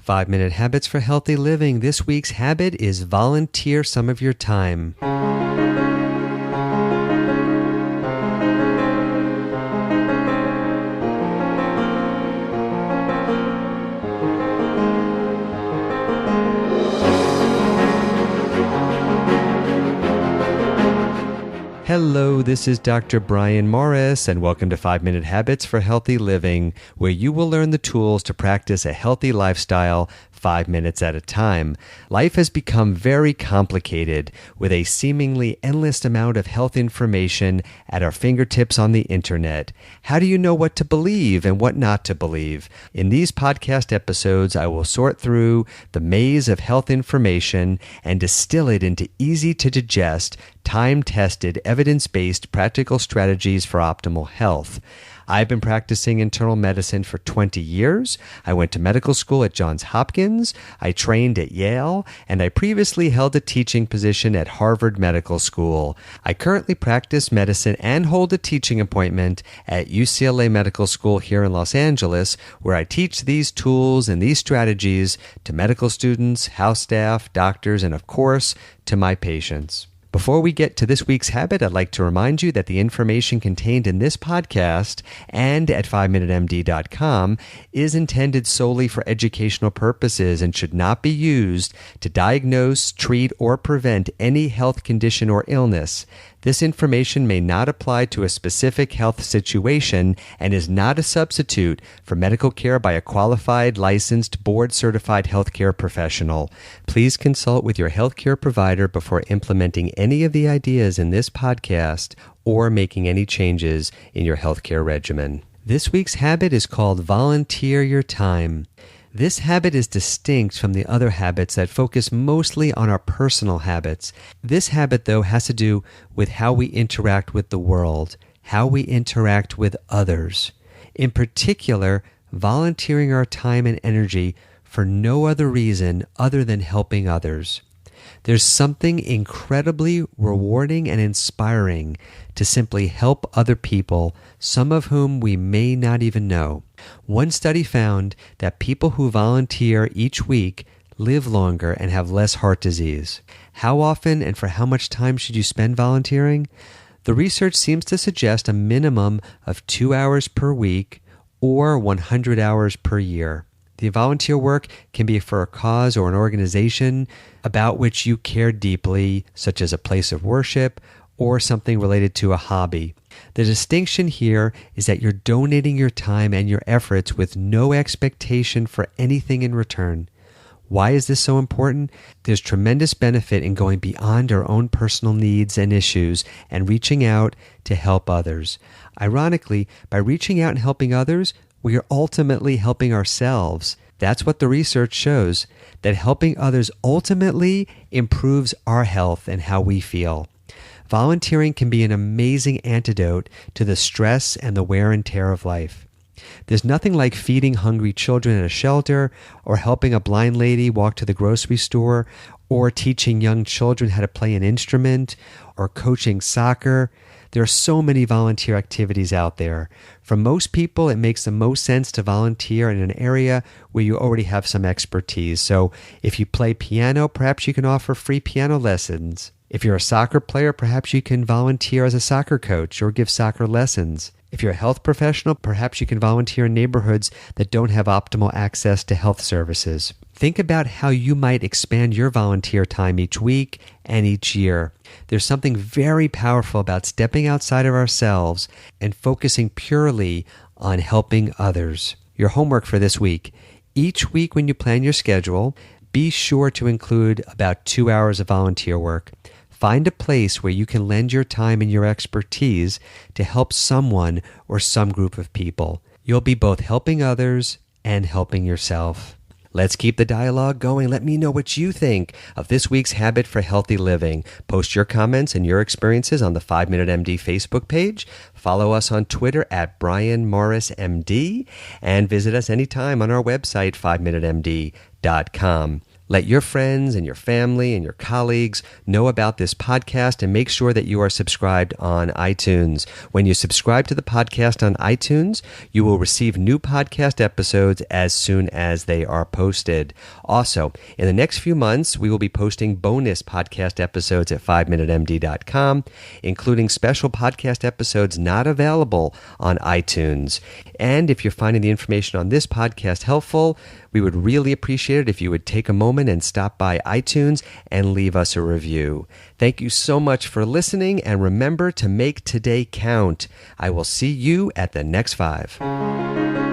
5-Minute Habits for Healthy Living. This week's habit is volunteer some of your time. Hello, this is Dr. Brian Morris, and welcome to 5-Minute Habits for Healthy Living, where you will learn the tools to practice a healthy lifestyle 5 minutes at a time. Life has become very complicated with a seemingly endless amount of health information at our fingertips on the internet. How do you know what to believe and what not to believe? In these podcast episodes, I will sort through the maze of health information and distill it into easy to digest, time-tested, evidence-based practical strategies for optimal health. I've been practicing internal medicine for 20 years. I went to medical school at Johns Hopkins. I trained at Yale, and I previously held a teaching position at Harvard Medical School. I currently practice medicine and hold a teaching appointment at UCLA Medical School here in Los Angeles, where I teach these tools and these strategies to medical students, house staff, doctors, and of course, to my patients. Before we get to this week's habit, I'd like to remind you that the information contained in this podcast and at 5minutemd.com is intended solely for educational purposes and should not be used to diagnose, treat, or prevent any health condition or illness. This information may not apply to a specific health situation and is not a substitute for medical care by a qualified, licensed, board-certified healthcare professional. Please consult with your healthcare provider before implementing any of the ideas in this podcast or making any changes in your healthcare regimen. This week's habit is called Volunteer Your Time. This habit is distinct from the other habits that focus mostly on our personal habits. This habit, though, has to do with how we interact with the world, how we interact with others. In particular, volunteering our time and energy for no other reason other than helping others. There's something incredibly rewarding and inspiring to simply help other people, some of whom we may not even know. One study found that people who volunteer each week live longer and have less heart disease. How often and for how much time should you spend volunteering? The research seems to suggest a minimum of 2 hours per week or 100 hours per year. The volunteer work can be for a cause or an organization about which you care deeply, such as a place of worship or something related to a hobby. The distinction here is that you're donating your time and your efforts with no expectation for anything in return. Why is this so important? There's tremendous benefit in going beyond our own personal needs and issues and reaching out to help others. Ironically, by reaching out and helping others, we are ultimately helping ourselves. That's what the research shows, that helping others ultimately improves our health and how we feel. Volunteering can be an amazing antidote to the stress and the wear and tear of life. There's nothing like feeding hungry children at a shelter, or helping a blind lady walk to the grocery store, or teaching young children how to play an instrument, or coaching soccer. There are so many volunteer activities out there. For most people, it makes the most sense to volunteer in an area where you already have some expertise. So if you play piano, perhaps you can offer free piano lessons. If you're a soccer player, perhaps you can volunteer as a soccer coach or give soccer lessons. If you're a health professional, perhaps you can volunteer in neighborhoods that don't have optimal access to health services. Think about how you might expand your volunteer time each week and each year. There's something very powerful about stepping outside of ourselves and focusing purely on helping others. Your homework for this week. Each week when you plan your schedule, be sure to include about 2 hours of volunteer work. Find a place where you can lend your time and your expertise to help someone or some group of people. You'll be both helping others and helping yourself. Let's keep the dialogue going. Let me know what you think of this week's habit for healthy living. Post your comments and your experiences on the 5-Minute MD Facebook page. Follow us on Twitter at Brian Morris MD and visit us anytime on our website, 5minutemd.com. Let your friends and your family and your colleagues know about this podcast, and make sure that you are subscribed on iTunes. When you subscribe to the podcast on iTunes, you will receive new podcast episodes as soon as they are posted. Also, in the next few months, we will be posting bonus podcast episodes at 5minutemd.com, including special podcast episodes not available on iTunes. And if you're finding the information on this podcast helpful, we would really appreciate it if you would take a moment and stop by iTunes and leave us a review. Thank you so much for listening, and remember to make today count. I will see you at the next 5.